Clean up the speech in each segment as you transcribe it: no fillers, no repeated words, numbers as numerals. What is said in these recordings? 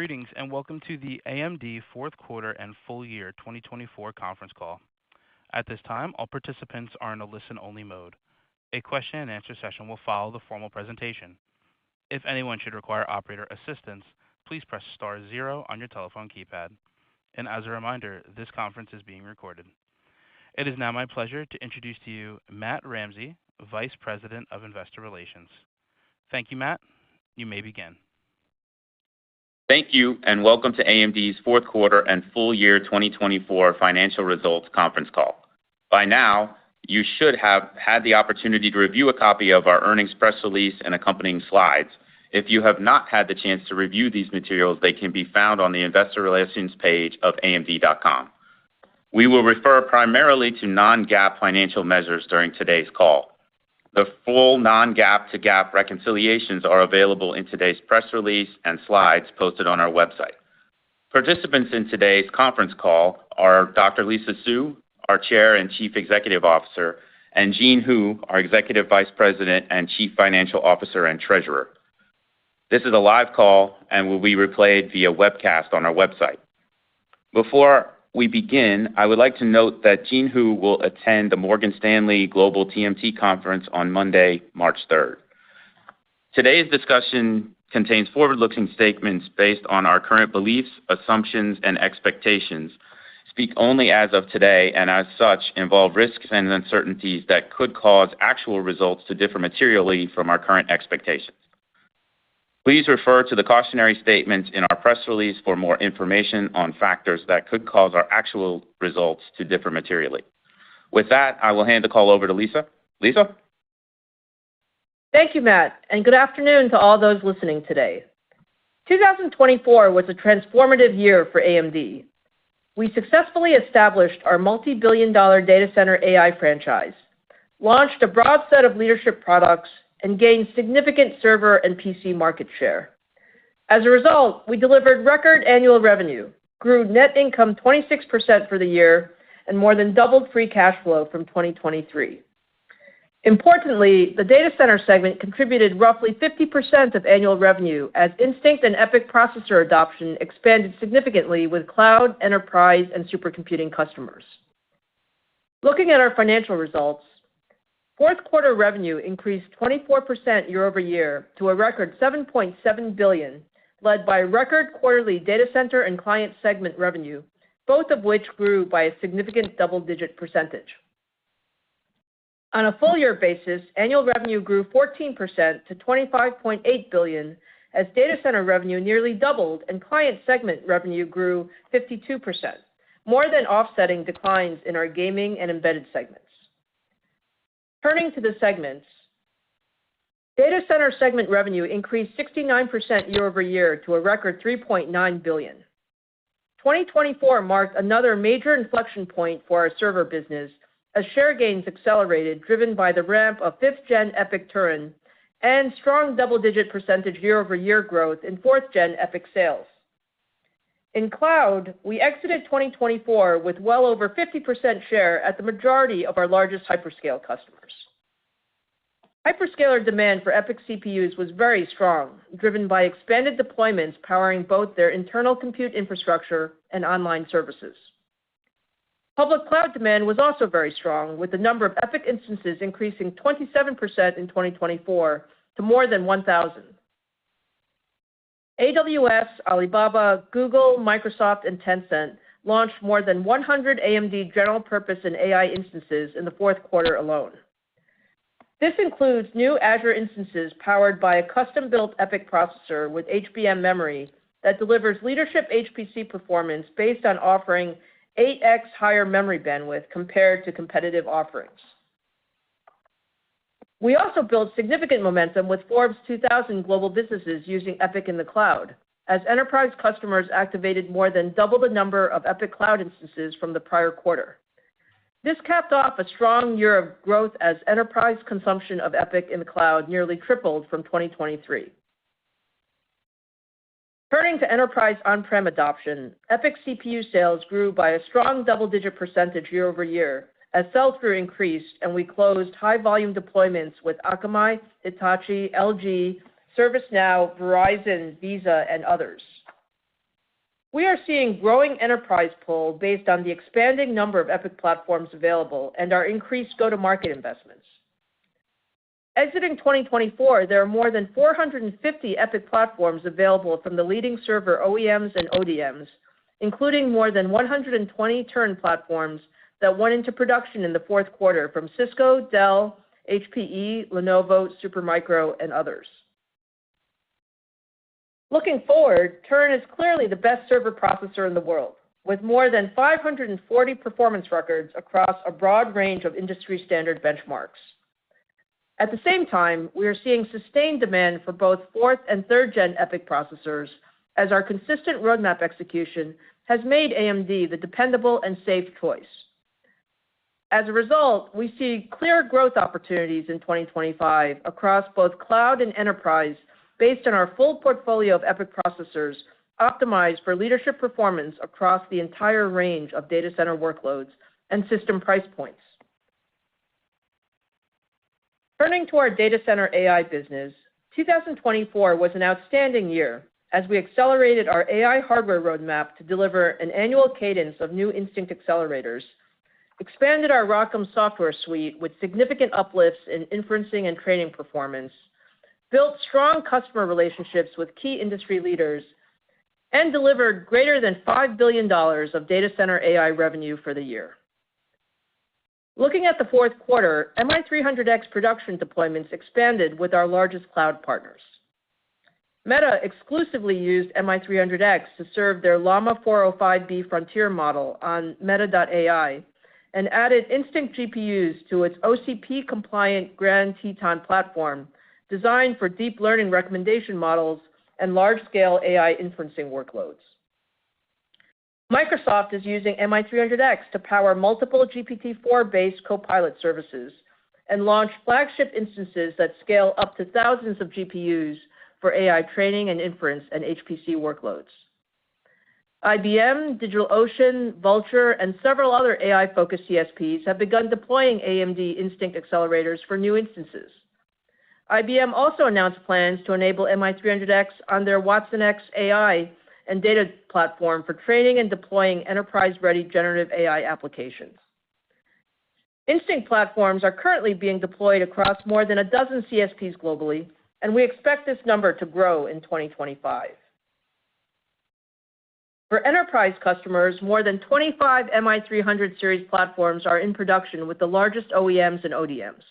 Greetings and welcome to the AMD fourth quarter and full year 2024 conference call. At this time, all participants are in a listen-only mode. A question-and-answer session will follow the formal presentation. If anyone should require operator assistance, please press star 0 on your telephone keypad. And as a reminder, this conference is being recorded. It is now my pleasure to introduce to you Matt Ramsey, Vice President of Investor Relations. Thank you, Matt. You may begin. Thank you, and welcome to AMD's fourth quarter and full year 2024 financial results conference call. By now, you should have had the opportunity to review a copy of our earnings press release and accompanying slides. If you have not had the chance to review these materials, they can be found on the Investor Relations page of AMD.com. We will refer primarily to non-GAAP financial measures during today's call. The full non-GAAP to GAAP reconciliations are available in today's press release and slides posted on our website. Participants in today's conference call are Dr. Lisa Su, our Chair and Chief Executive Officer, and Jean Hu, our Executive Vice President and Chief Financial Officer and Treasurer. This is a live call and will be replayed via webcast on our website. Before we begin, I would like to note that Jean Hu will attend the Morgan Stanley Global TMT Conference on Monday, March 3rd. Today's discussion contains forward-looking statements based on our current beliefs, assumptions, and expectations, speak only as of today, and as such involve risks and uncertainties that could cause actual results to differ materially from our current expectations. Please refer to the cautionary statements in our press release for more information on factors that could cause our actual results to differ materially. With that, I will hand the call over to Lisa. Lisa? Thank you, Matt, and good afternoon to all those listening today. 2024 was a transformative year for AMD. We successfully established our multi-billion-dollar data center AI franchise, launched a broad set of leadership products, and gained significant server and PC market share. As a result, we delivered record annual revenue, grew net income 26% for the year, and more than doubled free cash flow from 2023. Importantly, the data center segment contributed roughly 50% of annual revenue as Instinct and EPYC processor adoption expanded significantly with cloud, enterprise, and supercomputing customers. Looking at our financial results, fourth quarter revenue increased 24% year over year to a record $7.7 billion, led by record quarterly data center and client segment revenue, both of which grew by a significant double-digit percentage. On a full-year basis, annual revenue grew 14% to $25.8 billion, as data center revenue nearly doubled and client segment revenue grew 52%, more than offsetting declines in our gaming and embedded segments. Turning to the segments, data center segment revenue increased 69% year over year to a record $3.9 billion. 2024 marked another major inflection point for our server business as share gains accelerated, driven by the ramp of 5th-gen EPYC Turin and strong double-digit percentage year-over-year growth in 4th-gen EPYC sales. In cloud, we exited 2024 with well over 50% share at the majority of our largest hyperscale customers. Hyperscaler demand for EPYC CPUs was very strong, driven by expanded deployments powering both their internal compute infrastructure and online services. Public cloud demand was also very strong, with the number of EPYC instances increasing 27% in 2024 to more than 1,000. AWS, Alibaba, Google, Microsoft, and Tencent launched more than 100 AMD general-purpose and AI instances in the fourth quarter alone. This includes new Azure instances powered by a custom-built EPYC processor with HBM memory that delivers leadership HPC performance based on offering 8x higher memory bandwidth compared to competitive offerings. We also built significant momentum with Forbes 2000 global businesses using EPYC in the cloud, as enterprise customers activated more than double the number of EPYC cloud instances from the prior quarter. This capped off a strong year of growth as enterprise consumption of EPYC in the cloud nearly tripled from 2023. Turning to enterprise on-prem adoption, EPYC CPU sales grew by a strong double-digit percentage year over year, as sell-through increased and we closed high-volume deployments with Akamai, Hitachi, LG, ServiceNow, Verizon, Visa, and others. We are seeing growing enterprise pull based on the expanding number of EPYC platforms available and our increased go-to-market investments. Exiting 2024, there are more than 450 EPYC platforms available from the leading server OEMs and ODMs, including more than 120 Turin platforms that went into production in the fourth quarter from Cisco, Dell, HPE, Lenovo, Supermicro, and others. Looking forward, Turin is clearly the best server processor in the world, with more than 540 performance records across a broad range of industry standard benchmarks. At the same time, we are seeing sustained demand for both fourth and third-gen EPYC processors, as our consistent roadmap execution has made AMD the dependable and safe choice. As a result, we see clear growth opportunities in 2025 across both cloud and enterprise based on our full portfolio of EPYC processors optimized for leadership performance across the entire range of data center workloads and system price points. Turning to our data center AI business, 2024 was an outstanding year as we accelerated our AI hardware roadmap to deliver an annual cadence of new Instinct accelerators, expanded our ROCm software suite with significant uplifts in inferencing and training performance, built strong customer relationships with key industry leaders, and delivered greater than $5 billion of data center AI revenue for the year. Looking at the fourth quarter, MI300X production deployments expanded with our largest cloud partners. Meta exclusively used MI300X to serve their Llama 405B frontier model on Meta.ai and added Instinct GPUs to its OCP-compliant Grand Teton platform designed for deep learning recommendation models and large-scale AI inferencing workloads. Microsoft is using MI300X to power multiple GPT-4-based Copilot services and launch flagship instances that scale up to thousands of GPUs for AI training and inference and HPC workloads. IBM, DigitalOcean, Vultr, and several other AI-focused CSPs have begun deploying AMD Instinct accelerators for new instances. IBM also announced plans to enable MI300X on their watsonx AI and data platform for training and deploying enterprise-ready generative AI applications. Instinct platforms are currently being deployed across more than a dozen CSPs globally, and we expect this number to grow in 2025. For enterprise customers, more than 25 MI300 series platforms are in production with the largest OEMs and ODMs.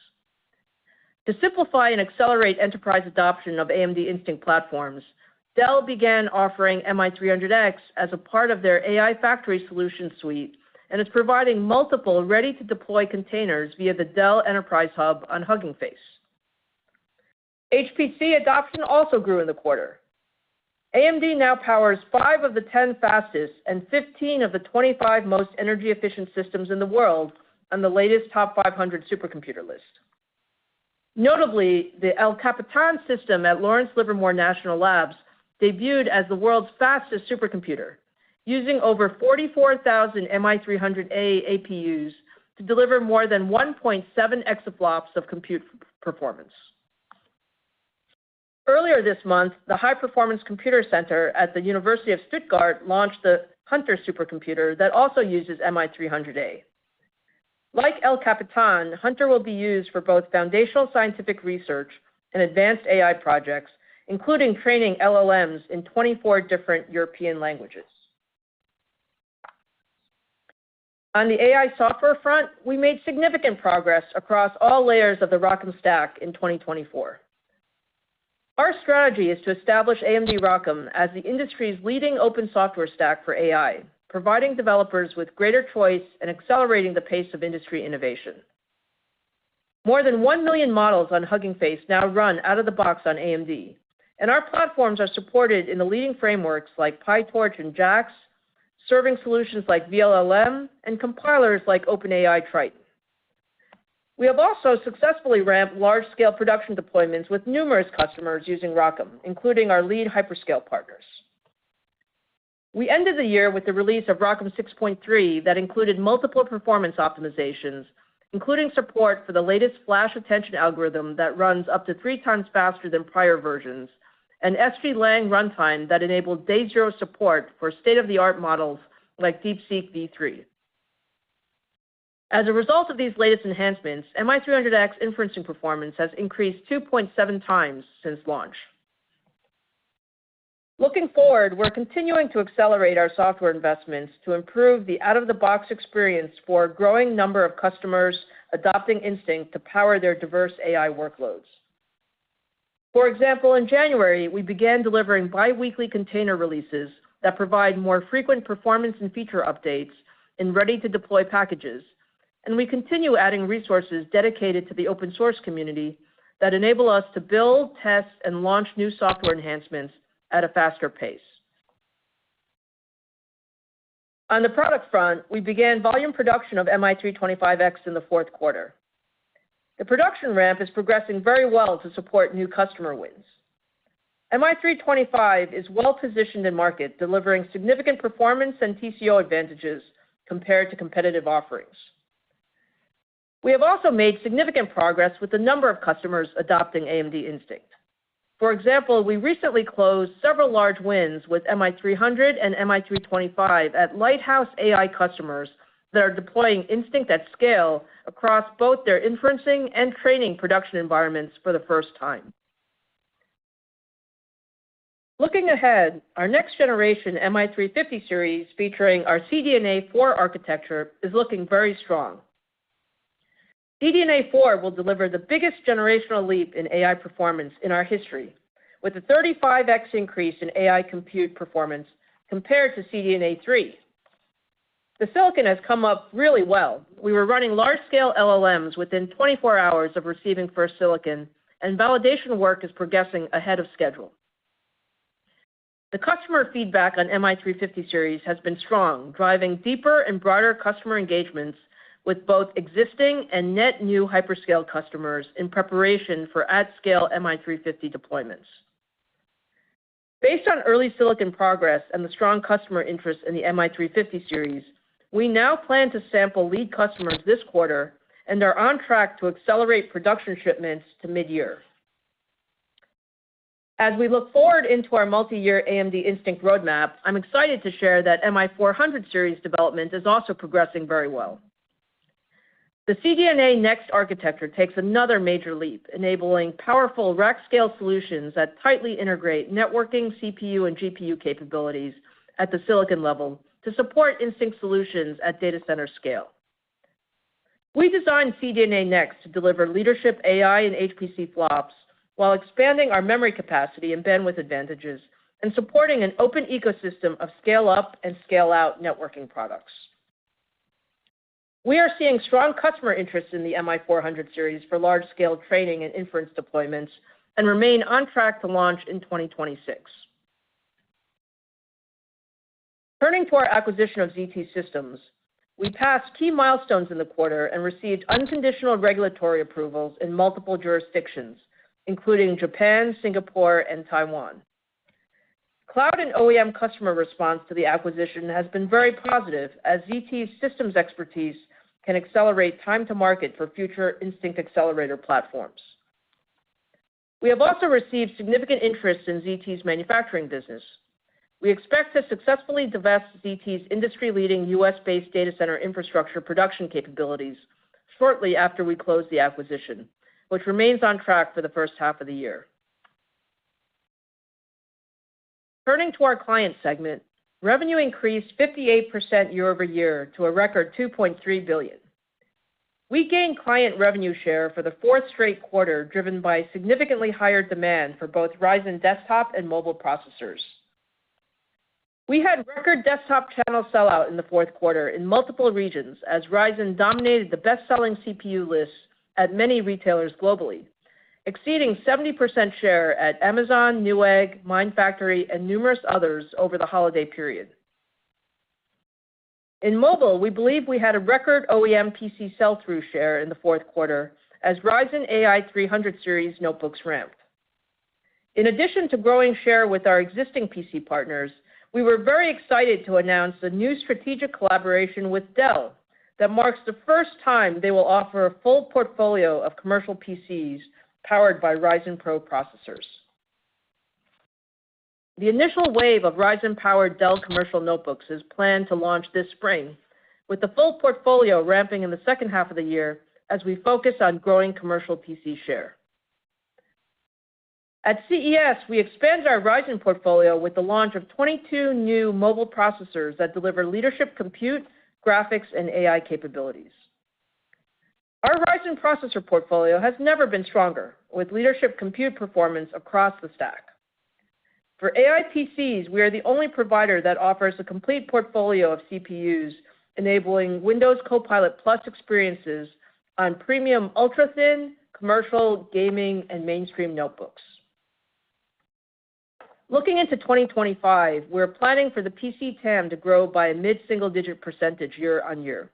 To simplify and accelerate enterprise adoption of AMD Instinct platforms, Dell began offering MI300X as a part of their AI Factory Solutions suite and is providing multiple ready-to-deploy containers via the Dell Enterprise Hub on Hugging Face. HPC adoption also grew in the quarter. AMD now powers 5 of the 10 fastest and 15 of the 25 most energy-efficient systems in the world on the latest top 500 supercomputer list. Notably, the El Capitan system at Lawrence Livermore National Labs debuted as the world's fastest supercomputer, using over 44,000 MI300A APUs to deliver more than 1.7 exaflops of compute performance. Earlier this month, the High Performance Computer Center at the University of Stuttgart launched the Hunter supercomputer that also uses MI300A. Like El Capitan, Hunter will be used for both foundational scientific research and advanced AI projects, including training LLMs in 24 different European languages. On the AI software front, we made significant progress across all layers of the ROCm stack in 2024. Our strategy is to establish AMD ROCm as the industry's leading open software stack for AI, providing developers with greater choice and accelerating the pace of industry innovation. More than 1 million models on Hugging Face now run out of the box on AMD, and our platforms are supported in the leading frameworks like PyTorch and JAX, serving solutions like VLLM, and compilers like OpenAI Triton. We have also successfully ramped large-scale production deployments with numerous customers using ROCm, including our lead hyperscale partners. We ended the year with the release of ROCm 6.3 that included multiple performance optimizations, including support for the latest flash attention algorithm that runs up to 3 times faster than prior versions and SG-Lang runtime that enabled day zero support for state-of-the-art models like DeepSeek V3. As a result of these latest enhancements, MI300X inferencing performance has increased 2.7 times since launch. Looking forward, we're continuing to accelerate our software investments to improve the out-of-the-box experience for a growing number of customers adopting Instinct to power their diverse AI workloads. For example, in January, we began delivering bi-weekly container releases that provide more frequent performance and feature updates in ready-to-deploy packages, and we continue adding resources dedicated to the open source community that enable us to build, test, and launch new software enhancements at a faster pace. On the product front, we began volume production of MI325X in the fourth quarter. The production ramp is progressing very well to support new customer wins. MI325 is well positioned in market, delivering significant performance and TCO advantages compared to competitive offerings. We have also made significant progress with the number of customers adopting AMD Instinct. For example, we recently closed several large wins with MI300 and MI325 at Lighthouse AI customers that are deploying Instinct at scale across both their inferencing and training production environments for the first time. Looking ahead, our next generation MI350 series featuring our CDNA 4 architecture is looking very strong. CDNA 4 will deliver the biggest generational leap in AI performance in our history, with a 35x increase in AI compute performance compared to CDNA 3. The silicon has come up really well. We were running large-scale LLMs within 24 hours of receiving first silicon, and validation work is progressing ahead of schedule. The customer feedback on MI350 series has been strong, driving deeper and broader customer engagements with both existing and net new hyperscale customers in preparation for at-scale MI350 deployments. Based on early silicon progress and the strong customer interest in the MI350 series, we now plan to sample lead customers this quarter and are on track to accelerate production shipments to mid-year. As we look forward into our multi-year AMD Instinct roadmap, I'm excited to share that MI400 series development is also progressing very well. The CDNA Next architecture takes another major leap, enabling powerful rack-scale solutions that tightly integrate networking, CPU, and GPU capabilities at the silicon level to support Instinct solutions at data center scale. We designed CDNA Next to deliver leadership AI and HPC flops while expanding our memory capacity and bandwidth advantages and supporting an open ecosystem of scale-up and scale-out networking products. We are seeing strong customer interest in the MI400 series for large-scale training and inference deployments and remain on track to launch in 2026. Turning to our acquisition of ZT Systems, we passed key milestones in the quarter and received unconditional regulatory approvals in multiple jurisdictions, including Japan, Singapore, and Taiwan. Cloud and OEM customer response to the acquisition has been very positive, as ZT's systems expertise can accelerate time to market for future Instinct accelerator platforms. We have also received significant interest in ZT's manufacturing business. We expect to successfully divest ZT's industry-leading US-based data center infrastructure production capabilities shortly after we close the acquisition, which remains on track for the first half of the year. Turning to our client segment, revenue increased 58% year over year to a record $2.3 billion. We gained client revenue share for the fourth straight quarter, driven by significantly higher demand for both Ryzen desktop and mobile processors. We had record desktop channel sellout in the fourth quarter in multiple regions, as Ryzen dominated the best-selling CPU lists at many retailers globally, exceeding 70% share at Amazon, Newegg, MindFactory, and numerous others over the holiday period. In mobile, we believe we had a record OEM PC sell-through share in the fourth quarter as Ryzen AI 300 series notebooks ramped. In addition to growing share with our existing PC partners, we were very excited to announce a new strategic collaboration with Dell that marks the first time they will offer a full portfolio of commercial PCs powered by Ryzen Pro processors. The initial wave of Ryzen-powered Dell commercial notebooks is planned to launch this spring, with the full portfolio ramping in the second half of the year as we focus on growing commercial PC share. At CES, we expanded our Ryzen portfolio with the launch of 22 new mobile processors that deliver leadership compute, graphics, and AI capabilities. Our Ryzen processor portfolio has never been stronger, with leadership compute performance across the stack. For AI PCs, we are the only provider that offers a complete portfolio of CPUs, enabling Windows Copilot+ experiences on premium ultra-thin, commercial, gaming, and mainstream notebooks. Looking into 2025, we're planning for the PC TAM to grow by a mid-single-digit % year-on-year.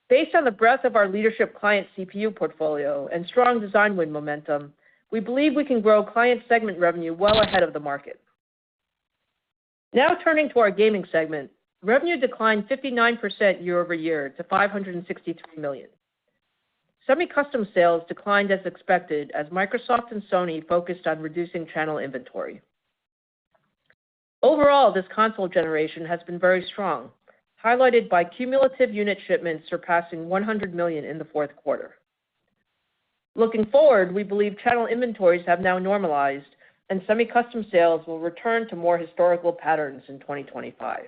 Based on the breadth of our leadership client CPU portfolio and strong design win momentum, we believe we can grow client segment revenue well ahead of the market. Now turning to our gaming segment, revenue declined 59% year-over-year to $563 million. Semi-custom sales declined as expected as Microsoft and Sony focused on reducing channel inventory. Overall, this console generation has been very strong, highlighted by cumulative unit shipments surpassing 100 million in the fourth quarter. Looking forward, we believe channel inventories have now normalized, and semi-custom sales will return to more historical patterns in 2025.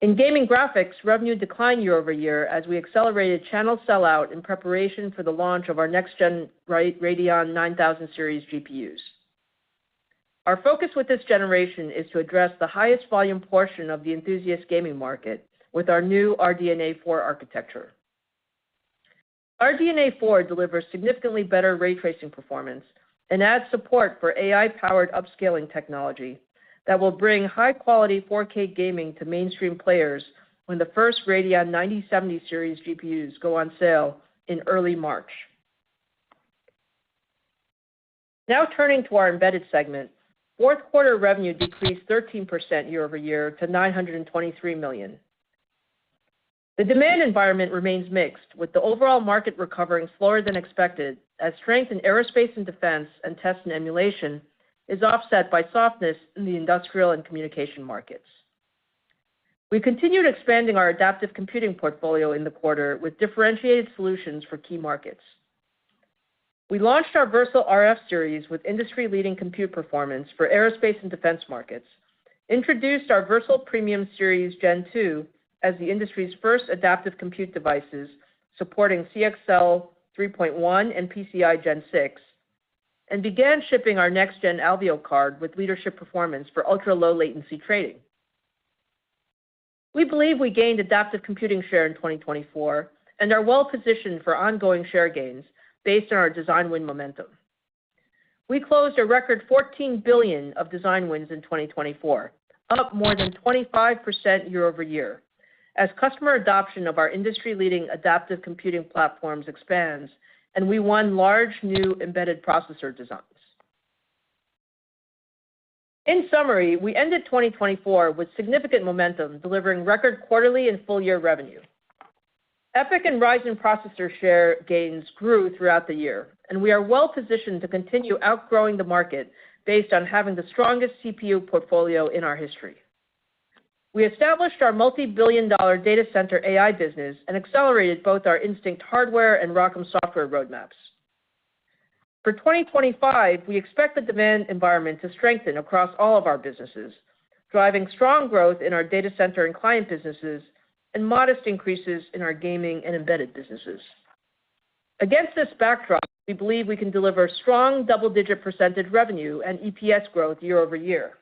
In gaming graphics, revenue declined year-over-year as we accelerated channel sellout in preparation for the launch of our next-gen Radeon 9000 series GPUs. Our focus with this generation is to address the highest volume portion of the enthusiast gaming market with our new RDNA 4 architecture. RDNA 4 delivers significantly better ray tracing performance and adds support for AI-powered upscaling technology that will bring high-quality 4K gaming to mainstream players when the first Radeon 9070 series GPUs go on sale in early March. Now turning to our embedded segment, fourth quarter revenue decreased 13% year-over-year to $923 million. The demand environment remains mixed, with the overall market recovering slower than expected as strength in aerospace and defense and test and emulation is offset by softness in the industrial and communication markets. We continued expanding our adaptive computing portfolio in the quarter with differentiated solutions for key markets. We launched our Versal RF series with industry-leading compute performance for aerospace and defense markets, introduced our Versal Premium Series Gen 2 as the industry's first adaptive compute devices supporting CXL 3.1 and PCI Gen 6, and began shipping our next-gen Alveo card with leadership performance for ultra-low latency trading. We believe we gained adaptive computing share in 2024 and are well-positioned for ongoing share gains based on our design win momentum. We closed a record $14 billion of design wins in 2024, up more than 25% year-over-year, as customer adoption of our industry-leading adaptive computing platforms expands, and we won large new embedded processor designs. In summary, we ended 2024 with significant momentum, delivering record quarterly and full-year revenue. EPYC and Ryzen processor share gains grew throughout the year, and we are well-positioned to continue outgrowing the market based on having the strongest CPU portfolio in our history. We established our multi-billion-dollar data center AI business and accelerated both our Instinct hardware and ROCm software roadmaps. For 2025, we expect the demand environment to strengthen across all of our businesses, driving strong growth in our data center and client businesses and modest increases in our gaming and embedded businesses. Against this backdrop, we believe we can deliver strong double-digit % revenue and EPS growth year-over-year.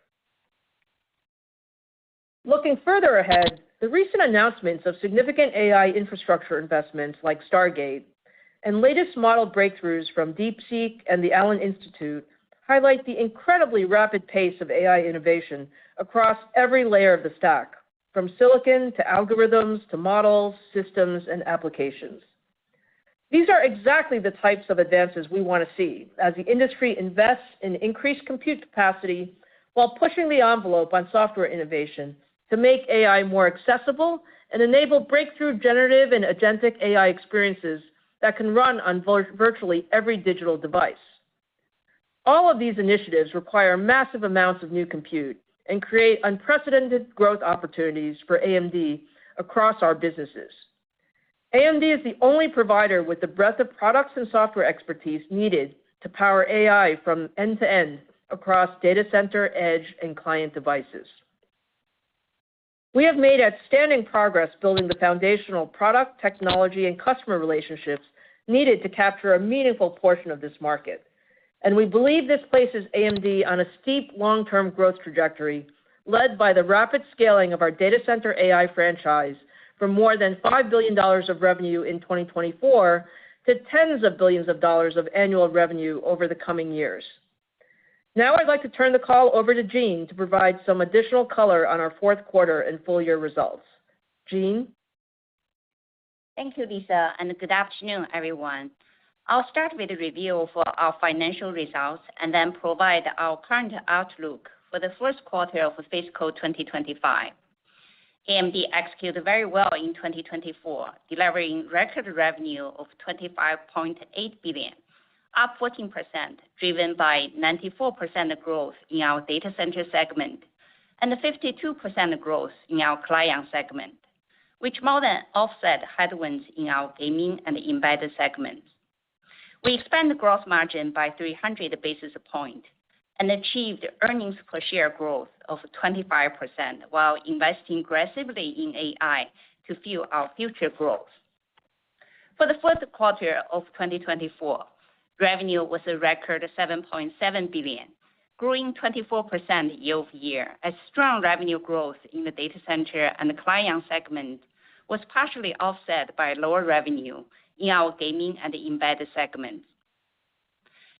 Looking further ahead, the recent announcements of significant AI infrastructure investments like Stargate and latest model breakthroughs from DeepSeek and the Allen Institute highlight the incredibly rapid pace of AI innovation across every layer of the stack, from silicon to algorithms to models, systems, and applications. These are exactly the types of advances we want to see as the industry invests in increased compute capacity while pushing the envelope on software innovation to make AI more accessible and enable breakthrough generative and agentic AI experiences that can run on virtually every digital device. All of these initiatives require massive amounts of new compute and create unprecedented growth opportunities for AMD across our businesses. AMD is the only provider with the breadth of products and software expertise needed to power AI from end to end across data center, edge, and client devices. We have made outstanding progress building the foundational product, technology, and customer relationships needed to capture a meaningful portion of this market. And we believe this places AMD on a steep long-term growth trajectory led by the rapid scaling of our data center AI franchise from more than $5 billion of revenue in 2024 to tens of billions of dollars of annual revenue over the coming years. Now I'd like to turn the call over to Jean to provide some additional color on our fourth quarter and full year results. Jean? Thank you, Lisa, and good afternoon, everyone. I'll start with a review for our financial results and then provide our current outlook for the first quarter of fiscal 2025. AMD executed very well in 2024, delivering record revenue of $25.8 billion, up 14%, driven by 94% growth in our data center segment and 52% growth in our client segment, which more than offset headwinds in our gaming and embedded segments. We expanded gross margin by 300 basis points and achieved earnings per share growth of 25% while investing aggressively in AI to fuel our future growth. For the fourth quarter of 2024, revenue was a record $7.7 billion, growing 24% year-over-year, as strong revenue growth in the data center and the client segment was partially offset by lower revenue in our gaming and embedded segments.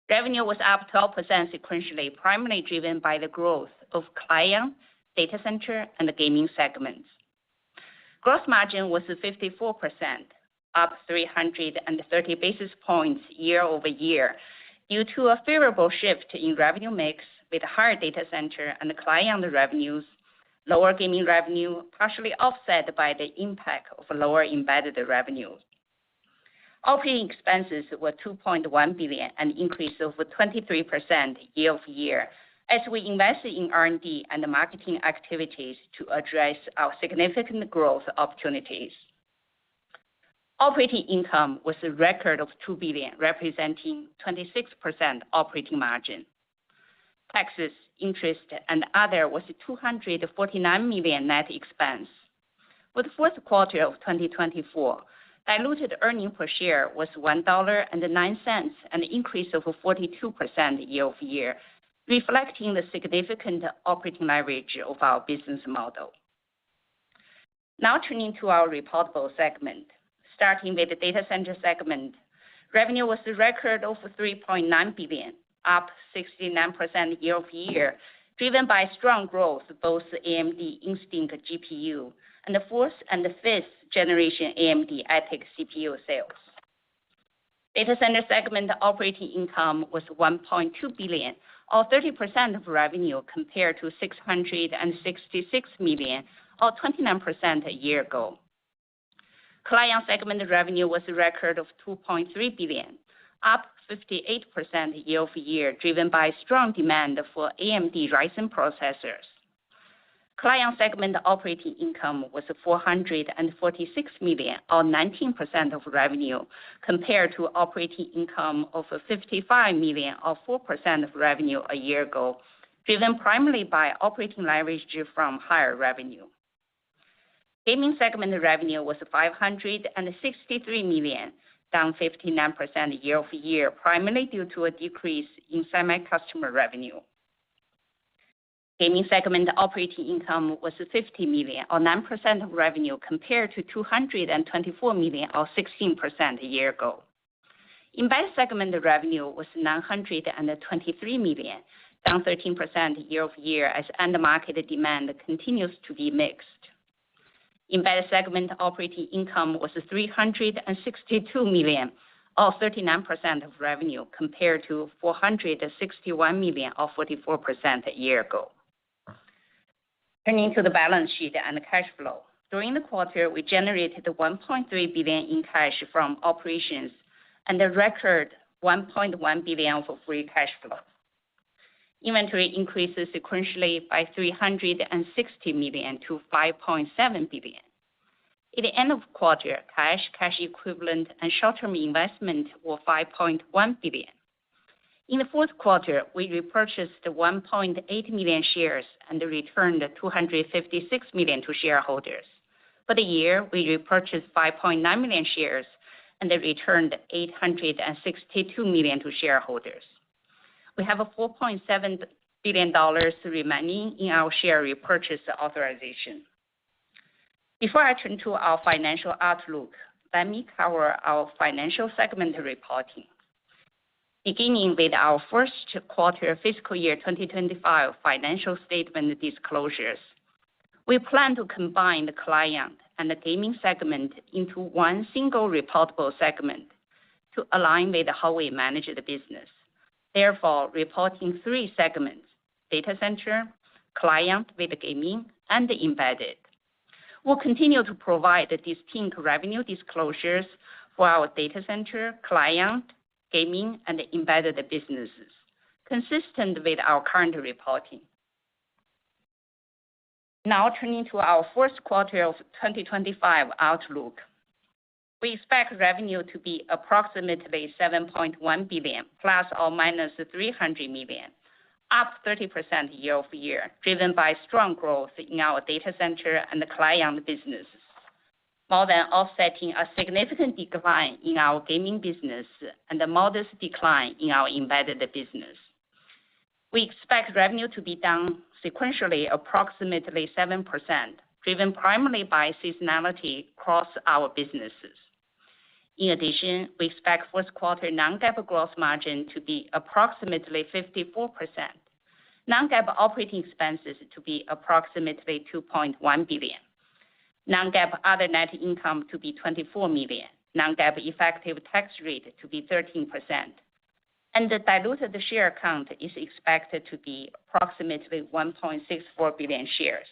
Revenue was up 12% sequentially, primarily driven by the growth of client, data center, and the gaming segments. Gross margin was 54%, up 330 basis points year-over-year due to a favorable shift in revenue mix with higher data center and client revenues, lower gaming revenue, partially offset by the impact of lower embedded revenue. Operating expenses were $2.1 billion, an increase of 23% year-over-year, as we invested in R&D and marketing activities to address our significant growth opportunities. Operating income was a record of $2 billion, representing 26% operating margin. Taxes, interest, and other was $249 million net expense. For the fourth quarter of 2024, diluted earnings per share was $1.09, an increase of 42% year-over-year, reflecting the significant operating leverage of our business model. Now turning to our reportable segment. Starting with the data center segment, revenue was a record of $3.9 billion, up 69% year-over-year, driven by strong growth of both AMD Instinct GPU and the fourth and the fifth generation AMD EPYC CPU sales. Data center segment operating income was $1.2 billion, or 30% of revenue, compared to $666 million, or 29% a year ago. Client segment revenue was a record of $2.3 billion, up 58% year-over-year, driven by strong demand for AMD Ryzen processors. Client segment operating income was $446 million, or 19% of revenue, compared to operating income of $55 million, or 4% of revenue a year ago, driven primarily by operating leverage from higher revenue. Gaming segment revenue was $563 million, down 59% year-over-year, primarily due to a decrease in semi-custom revenue. Gaming segment operating income was $50 million, or 9% of revenue, compared to $224 million, or 16% a year ago. Embedded segment revenue was $923 million, down 13% year-over-year, as end market demand continues to be mixed. Embedded segment operating income was $362 million, or 39% of revenue, compared to $461 million, or 44% a year ago. Turning to the balance sheet and cash flow. During the quarter, we generated $1.3 billion in cash from operations and a record $1.1 billion for free cash flow. Inventory increases sequentially by $360 million to $5.7 billion. At the end of quarter, cash equivalent, and short-term investment were $5.1 billion. In the fourth quarter, we repurchased 1.8 million shares and returned $256 million to shareholders. For the year, we repurchased 5.9 million shares and returned $862 million to shareholders. We have a $4.7 billion remaining in our share repurchase authorization. Before I turn to our financial outlook, let me cover our financial segment reporting. Beginning with our first quarter fiscal year 2025 financial statement disclosures, we plan to combine the client and the gaming segment into one single reportable segment to align with how we manage the business. Therefore, reporting three segments: data center, client with gaming, and embedded. We'll continue to provide distinct revenue disclosures for our data center, client, gaming, and embedded businesses, consistent with our current reporting. Now turning to our first quarter of 2025 outlook. We expect revenue to be approximately $7.1 billion, plus or minus $300 million, up 30% year-over-year, driven by strong growth in our data center and the client businesses, more than offsetting a significant decline in our gaming business and a modest decline in our embedded business. We expect revenue to be down sequentially approximately 7%, driven primarily by seasonality across our businesses. In addition, we expect first quarter non-GAAP gross margin to be approximately 54%, non-GAAP operating expenses to be approximately $2.1 billion, non-GAAP other net income to be $24 million, non-GAAP effective tax rate to be 13%, and the diluted share count is expected to be approximately 1.64 billion shares.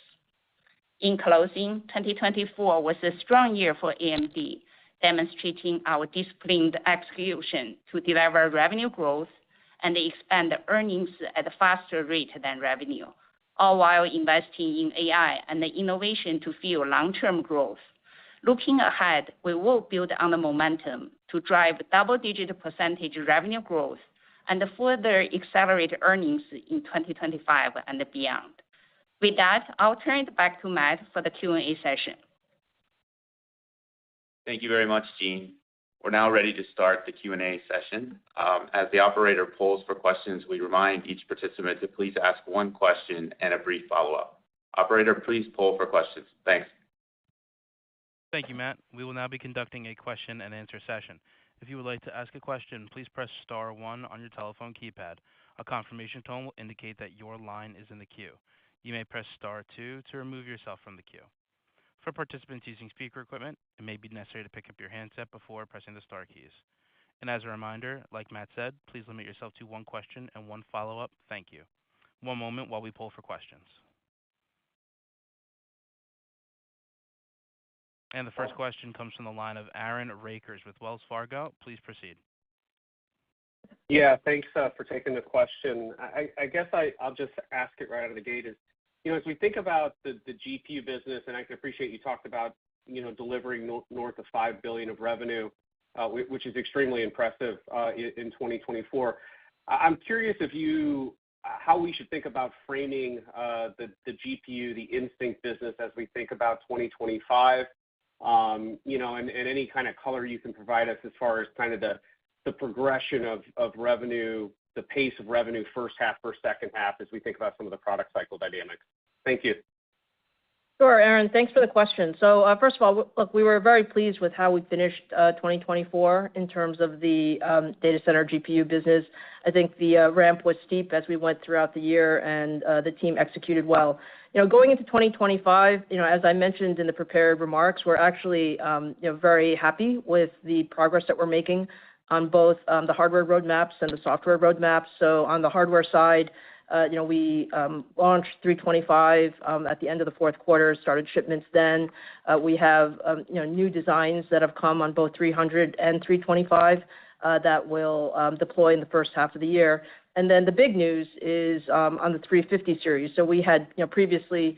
In closing, 2024 was a strong year for AMD, demonstrating our disciplined execution to deliver revenue growth and expand earnings at a faster rate than revenue, all while investing in AI and innovation to fuel long-term growth. Looking ahead, we will build on the momentum to drive double-digit percentage revenue growth and further accelerate earnings in 2025 and beyond. With that, I'll turn it back to Matt for the Q&A session. Thank you very much, Jean. We're now ready to start the Q&A session. As the operator polls for questions, we remind each participant to please ask one question and a brief follow-up. Operator, please poll for questions. Thanks. Thank you, Matt. We will now be conducting a question-and-answer session. If you would like to ask a question, please press star one on your telephone keypad. A confirmation tone will indicate that your line is in the queue. You may press star two to remove yourself from the queue. For participants using speaker equipment, it may be necessary to pick up your handset before pressing the star keys. And as a reminder, like Matt said, please limit yourself to one question and one follow-up. Thank you. One moment while we poll for questions. And the first question comes from the line of Aaron Rakers with Wells Fargo. Please proceed. Yeah, thanks for taking the question. I guess I'll just ask it right out of the gate is, as we think about the GPU business, and I can appreciate you talked about, delivering north of $5 billion of revenue, which is extremely impressive in 2024. I'm curious how we should think about framing the GPU, the Instinct business as we think about 2025, and any kind of color you can provide us as far as kind of the progression of revenue, the pace of revenue first half versus second half as we think about some of the product cycle dynamics. Thank you. Sure, Aaron. Thanks for the question. So first of all, look, we were very pleased with how we finished 2024 in terms of the data center GPU business. I think the ramp was steep as we went throughout the year, and the team executed well. Going into 2025, as I mentioned in the prepared remarks, we're actually very happy with the progress that we're making on both the hardware roadmaps and the software roadmaps. So on the hardware side, we launched 325 at the end of the fourth quarter, started shipments then. We have new designs that have come on both 300 and 325 that will deploy in the first half of the year. And then the big news is on the 350 series. So we had previously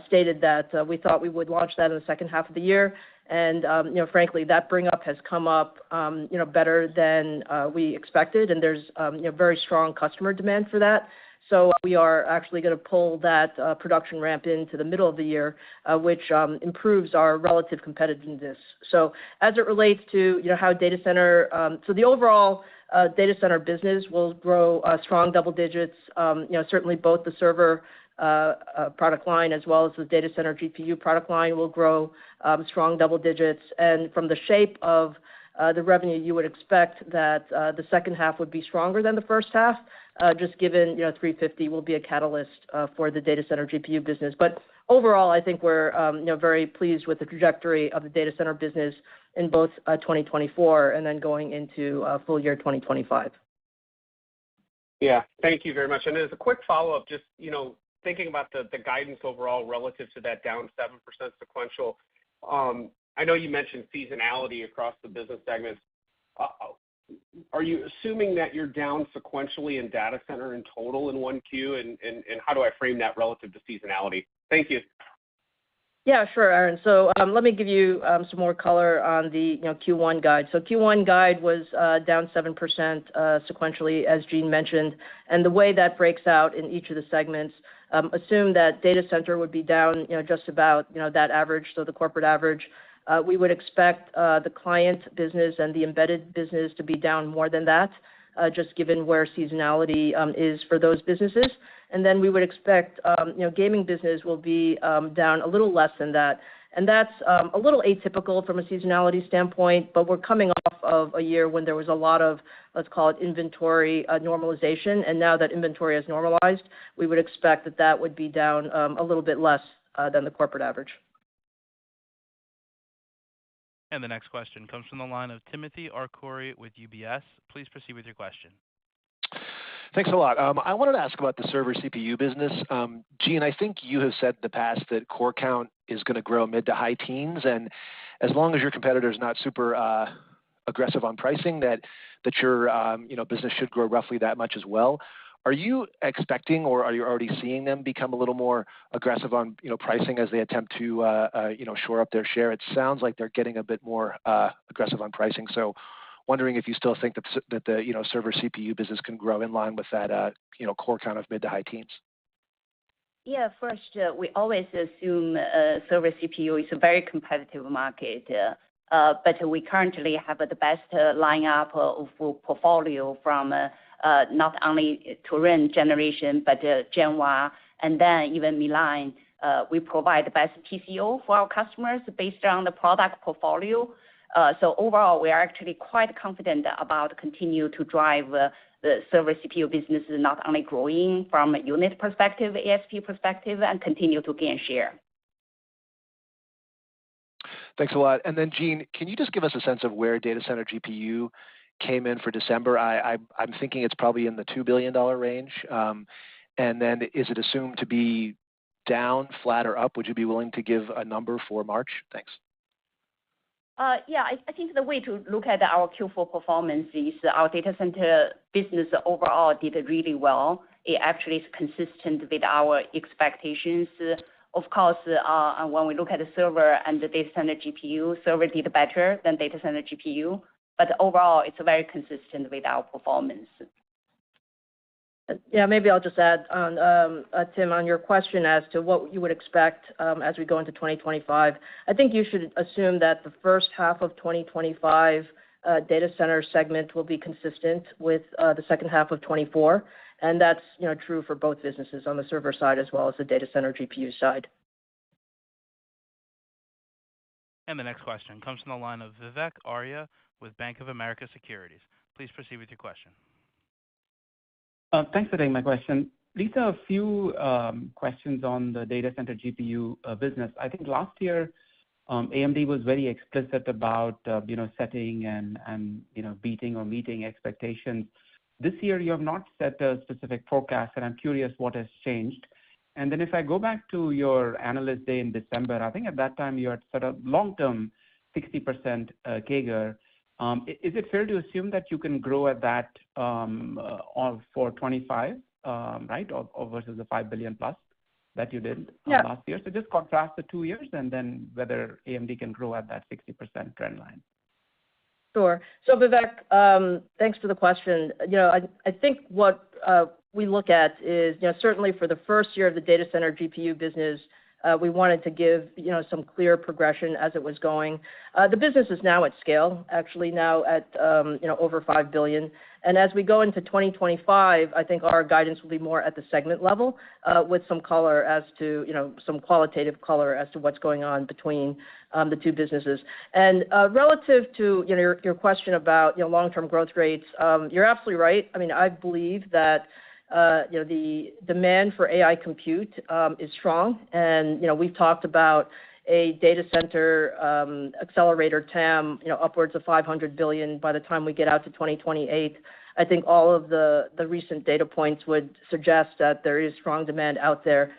stated that we thought we would launch that in the second half of the year. And, frankly, that bring up has come up, better than we expected. And there's, very strong customer demand for that. So we are actually going to pull that production ramp into the middle of the year, which improves our relative competitiveness. So as it relates to, how data center, so the overall data center business will grow strong double digits. Certainly both the server product line as well as the data center GPU product line will grow strong double digits. And from the shape of the revenue, you would expect that the second half would be stronger than the first half, just given 350 will be a catalyst for the data center GPU business. But overall, I think we're very pleased with the trajectory of the data center business in both 2024 and then going into full year 2025. Yeah, thank you very much. And as a quick follow-up, just thinking about the guidance overall relative to that down 7% sequential. I know you mentioned seasonality across the business segments. Are you assuming that you're down sequentially in data center in total in 1Q, and how do I frame that relative to seasonality? Thank you. Yeah, sure, Aaron. So let me give you some more color on the Q1 guide. So Q1 guide was down 7% sequentially, as Jean mentioned. And the way that breaks out in each of the segments, assume that data center would be down just about that average, so the corporate average. We would expect the client business and the embedded business to be down more than that, just given where seasonality is for those businesses. And then we would expect, gaming business will be down a little less than that. And that's a little atypical from a seasonality standpoint, but we're coming off of a year when there was a lot of, let's call it, inventory normalization. And now that inventory has normalized, we would expect that that would be down a little bit less than the corporate average. And the next question comes from the line of Timothy Arcuri with UBS. Please proceed with your question. Thanks a lot. I wanted to ask about the server CPU business. Jean, I think you have said in the past that core count is going to grow mid to high teens, and as long as your competitor is not super aggressive on pricing, that your business should grow roughly that much as well. Are you expecting, or are you already seeing them become a little more aggressive on pricing as they attempt to shore up their share? It sounds like they're getting a bit more aggressive on pricing. So, wondering if you still think that the server CPU business can grow in line with that core count of mid to high teens. Yeah, first, we always assume server CPU is a very competitive market, but we currently have the best lineup of portfolio from not only Turin generation, but Gen 1, and then even Milan. We provide the best TCO for our customers based on the product portfolio. So overall, we are actually quite confident about continue to drive the server CPU business, not only growing from a unit perspective, ASP perspective, and continue to gain share. Thanks a lot. And then, Jean, can you just give us a sense of where data center GPU came in for December? I'm thinking it's probably in the $2 billion range. And then is it assumed to be down, flat, or up? Would you be willing to give a number for March? Thanks. Yeah, I think the way to look at our Q4 performance is our data center business overall did really well. It actually is consistent with our expectations. Of course, when we look at the server and the data center GPU, server did better than data center GPU. But overall, it's very consistent with our performance. Yeah, maybe I'll just add on, Tim, on your question as to what you would expect as we go into 2025. I think you should assume that the first half of 2025 data center segment will be consistent with the second half of 24, and that's true for both businesses on the server side as well as the data center GPU side. And the next question comes from the line of Vivek Arya with Bank of America Securities. Please proceed with your question. Thanks for taking my question. These are a few questions on the data center GPU business. I think last year, AMD was very explicit about setting and beating or meeting expectations. This year, you have not set a specific forecast, and I'm curious what has changed. And then if I go back to your analyst day in December, I think at that time you had set a long-term 60% CAGR. Is it fair to assume that you can grow at that for 25, right, or versus the $5 billion plus that you did last year? So just contrast the 2 years and then whether AMD can grow at that 60% trend line. Sure. So Vivek, thanks for the question. I think what we look at is, certainly for the first year of the data center GPU business, we wanted to give, some clear progression as it was going. The business is now at scale, actually now at, over $5 billion. And as we go into 2025, I think our guidance will be more at the segment level, with some color as to, some qualitative color as to what's going on between the two businesses. And relative to, your question about, long-term growth rates, you're absolutely right. I mean, I believe that the demand for AI compute is strong, and we've talked about a data center accelerator TAM, upwards of $500 billion by the time we get out to 2028. I think all of the recent data points would suggest that there is strong demand out there.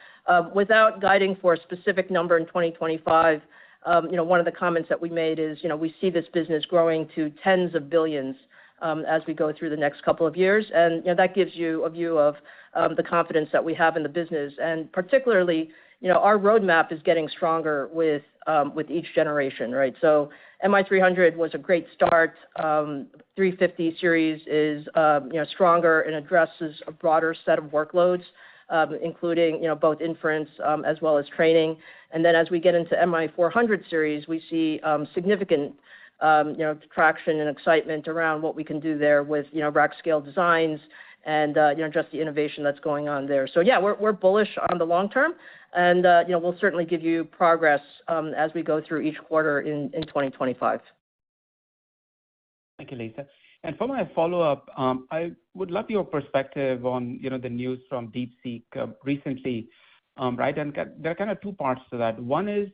Without guiding for a specific number in 2025, one of the comments that we made is, we see this business growing to tens of billions as we go through the next couple of years. And that gives you a view of the confidence that we have in the business. And particularly, our roadmap is getting stronger with each generation, right? So MI300 was a great start. 350 series is stronger and addresses a broader set of workloads, including both inference as well as training. And then as we get into MI400 series, we see significant traction and excitement around what we can do there with, rack scale designs and, just the innovation that's going on there. So yeah, we're bullish on the long term, and, we'll certainly give you progress as we go through each quarter in 2025. Thank you, Lisa. And for my follow-up, I would love your perspective on, the news from DeepSeek recently, right? And there are kind of two parts to that. One is,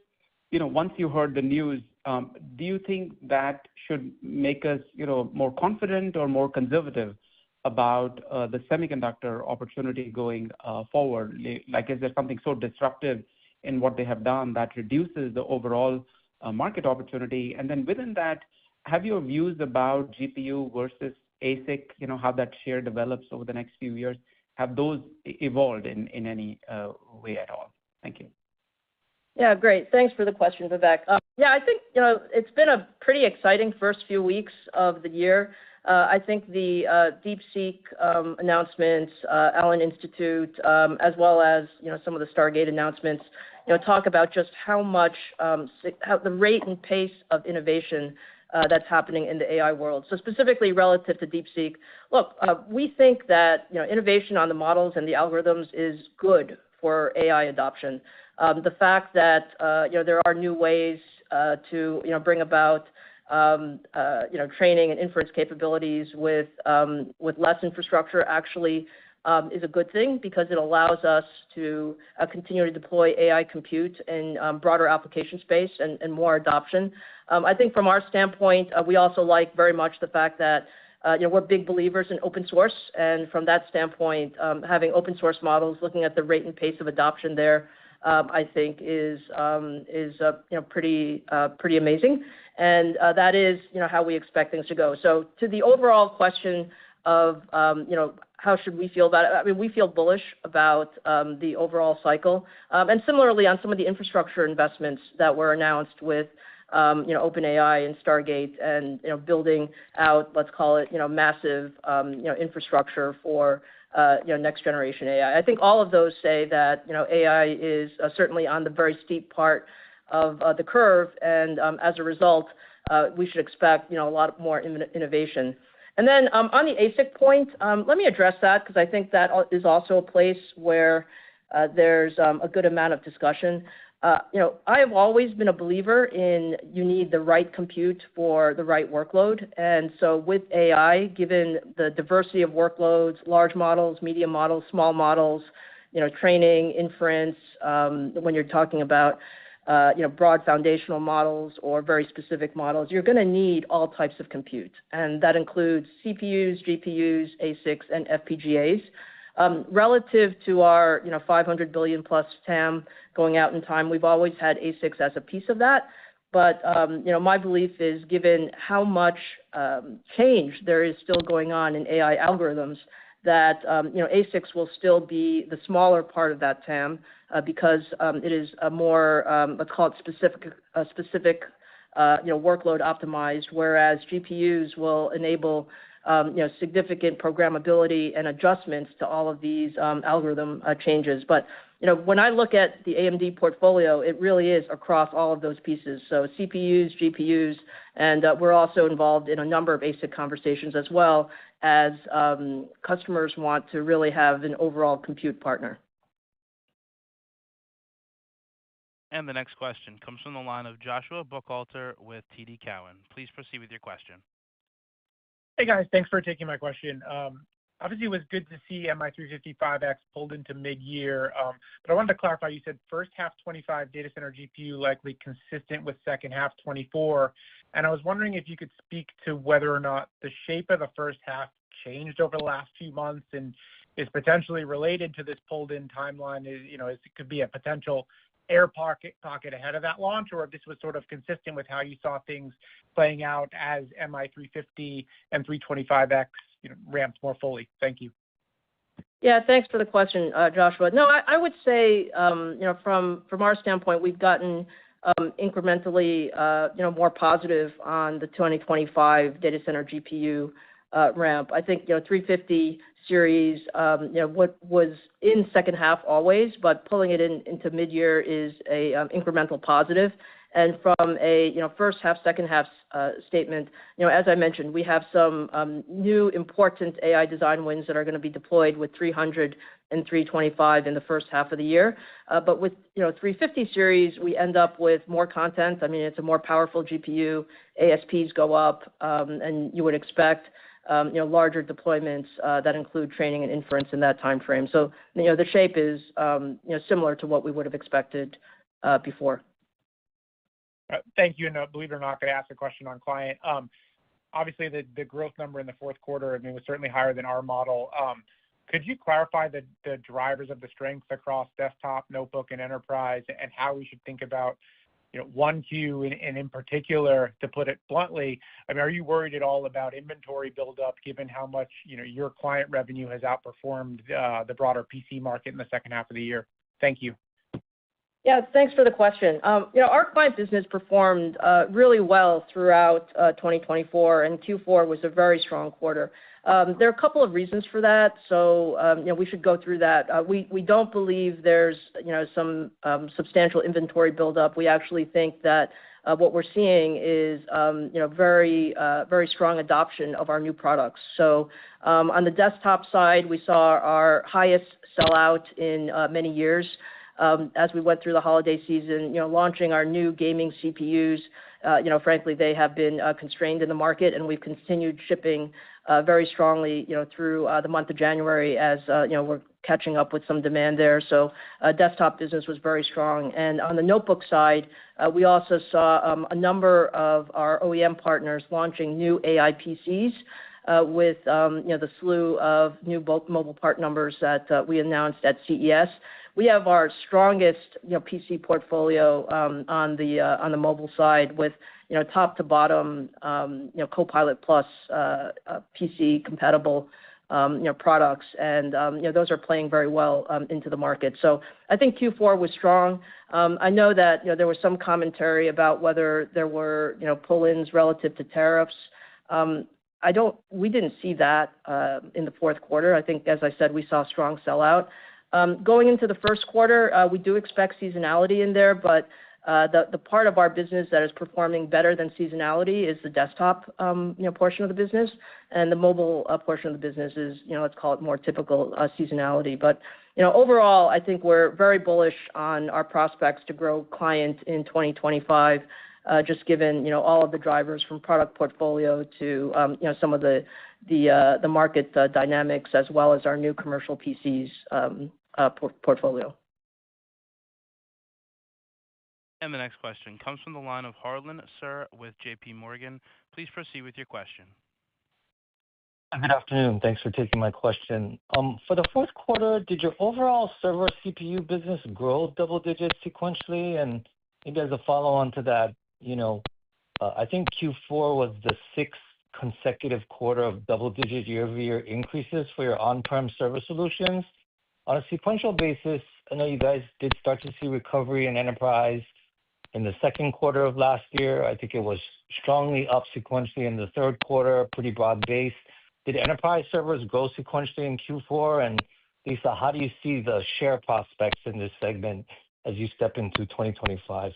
once you heard the news, do you think that should make us, more confident or more conservative about the semiconductor opportunity going forward? Like, is there something so disruptive in what they have done that reduces the overall market opportunity? And then within that, have your views about GPU versus ASIC, how that share develops over the next few years, have those evolved in any way at all? Thank you. Yeah, great. Thanks for the question, Vivek. Yeah, I think, it's been a pretty exciting first few weeks of the year. I think the DeepSeek announcements, Allen Institute, as well as, some of the Stargate announcements, talk about just how much, how the rate and pace of innovation that's happening in the AI world. So specifically relative to DeepSeek, look, we think that, innovation on the models and the algorithms is good for AI adoption. The fact that, there are new ways to, bring about, training and inference capabilities with less infrastructure actually is a good thing because it allows us to continue to deploy AI compute in broader application space and more adoption. I think from our standpoint, we also like very much the fact that we're big believers in open source, and from that standpoint, having open source models, looking at the rate and pace of adoption there, I think is pretty amazing, and that is how we expect things to go. So to the overall question of how should we feel about it? I mean, we feel bullish about the overall cycle, and similarly on some of the infrastructure investments that were announced with OpenAI and Stargate and building out, let's call it, massive infrastructure for next generation AI. I think all of those say that AI is certainly on the very steep part of the curve, and as a result, we should expect a lot more innovation. And then on the ASIC point, let me address that because I think that is also a place where there's a good amount of discussion. I have always been a believer in you need the right compute for the right workload. And so with AI, given the diversity of workloads, large models, medium models, small models, training, inference, when you're talking about broad foundational models or very specific models, you're going to need all types of compute. And that includes CPUs, GPUs, ASICs, and FPGAs. Relative to our, $500 billion plus TAM going out in time, we've always had ASICs as a piece of that. But my belief is, given how much change there is still going on in AI algorithms, that ASICs will still be the smaller part of that TAM because it is a more, let's call it specific workload optimized, whereas GPUs will enable significant programmability and adjustments to all of these algorithm changes. But when I look at the AMD portfolio, it really is across all of those pieces. So CPUs, GPUs, and we're also involved in a number of ASIC conversations as well as customers want to really have an overall compute partner. And the next question comes from the line of Joshua Buchalter with TD Cowen. Please proceed with your question. Hey guys, thanks for taking my question. Obviously, it was good to see MI355X pulled into mid-year, but I wanted to clarify. You said first half 25 data center GPU likely consistent with second half 24, and I was wondering if you could speak to whether or not the shape of the first half changed over the last few months and is potentially related to this pulled-in timeline. It could be a potential air pocket ahead of that launch, or if this was sort of consistent with how you saw things playing out as MI350 and 325X ramped more fully. Thank you. Yeah, thanks for the question, Joshua. No, I would say, from our standpoint, we've gotten incrementally, more positive on the 2025 data center GPU ramp. I think, 350 series, what was in second half always, but pulling it into mid-year is a incremental positive. And from a first half, second half statement, as I mentioned, we have some new important AI design wins that are going to be deployed with 300 and 325 in the first half of the year. But with 350 series, we end up with more content. I mean, it's a more powerful GPU. ASPs go up, and you would expect larger deployments that include training and inference in that time frame. So the shape is similar to what we would have expected before. Thank you. And believe it or not, I'm going to ask a question on client. Obviously, the growth number in the fourth quarter, was certainly higher than our model. Could you clarify the drivers of the strength across desktop, notebook, and enterprise, and how we should think about 1Q and in particular, to put it bluntly? I mean, are you worried at all about inventory buildup given how much your client revenue has outperformed the broader PC market in the second half of the year? Thank you. Yeah, thanks for the question. Our client business performed really well throughout 2024, and Q4 was a very strong quarter. There are a couple of reasons for that, so we should go through that. We don't believe there's some substantial inventory buildup. We actually think that what we're seeing is very strong adoption of our new products. So on the desktop side, we saw our highest sellout in many years. As we went through the holiday season, launching our new gaming CPUs, frankly, they have been constrained in the market, and we've continued shipping very strongly, through the month of January as, we're catching up with some demand there. So desktop business was very strong. And on the notebook side, we also saw a number of our OEM partners launching new AI PCs with, the slew of new mobile part numbers that we announced at CES. We have our strongest, PC portfolio on the mobile side with, top to bottom, Copilot Plus PC compatible, products, and those are playing very well into the market. So I think Q4 was strong. I know that there was some commentary about whether there were pull-ins relative to tariffs. We didn't see that in the fourth quarter. I think, as I said, we saw strong sellout. Going into the first quarter, we do expect seasonality in there, but the part of our business that is performing better than seasonality is the desktop portion of the business, and the mobile portion of the business is, let's call it more typical seasonality. But overall, I think we're very bullish on our prospects to grow client in 2025, just given all of the drivers from product portfolio to some of the market dynamics, as well as our new commercial PCs portfolio. And the next question comes from the line of Harlan Sur with JP Morgan. Please proceed with your question. Good afternoon. Thanks for taking my question. For the fourth quarter, did your overall server CPU business grow double digits sequentially? And maybe as a follow-on to that, I think Q4 was the sixth consecutive quarter of double-digit year-over-year increases for your on-prem server solutions. On a sequential basis, I know you guys did start to see recovery in enterprise in the second quarter of last year. I think it was strongly up sequentially in the third quarter, pretty broad-based. Did enterprise servers grow sequentially in Q4? And Lisa, how do you see the share prospects in this segment as you step into 2025?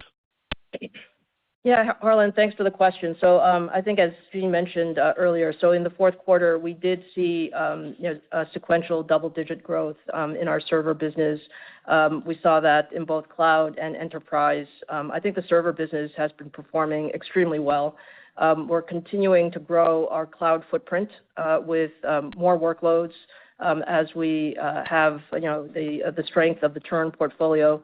Yeah, Harlan, thanks for the question. So I think as Jean mentioned earlier, so in the fourth quarter, we did see a sequential double-digit growth in our server business. We saw that in both cloud and enterprise. I think the server business has been performing extremely well. We're continuing to grow our cloud footprint with more workloads as we have the strength of the Turin portfolio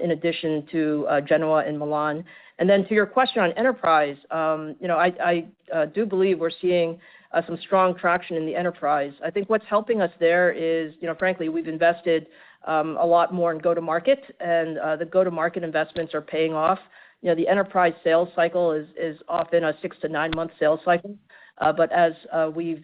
in addition to Genoa and Milan. And then to your question on enterprise, I do believe we're seeing some strong traction in the enterprise. I think what's helping us there is, frankly, we've invested a lot more in go-to-market, and the go-to-market investments are paying off. The enterprise sales cycle is often a 6 to 9 month sales cycle. But as we've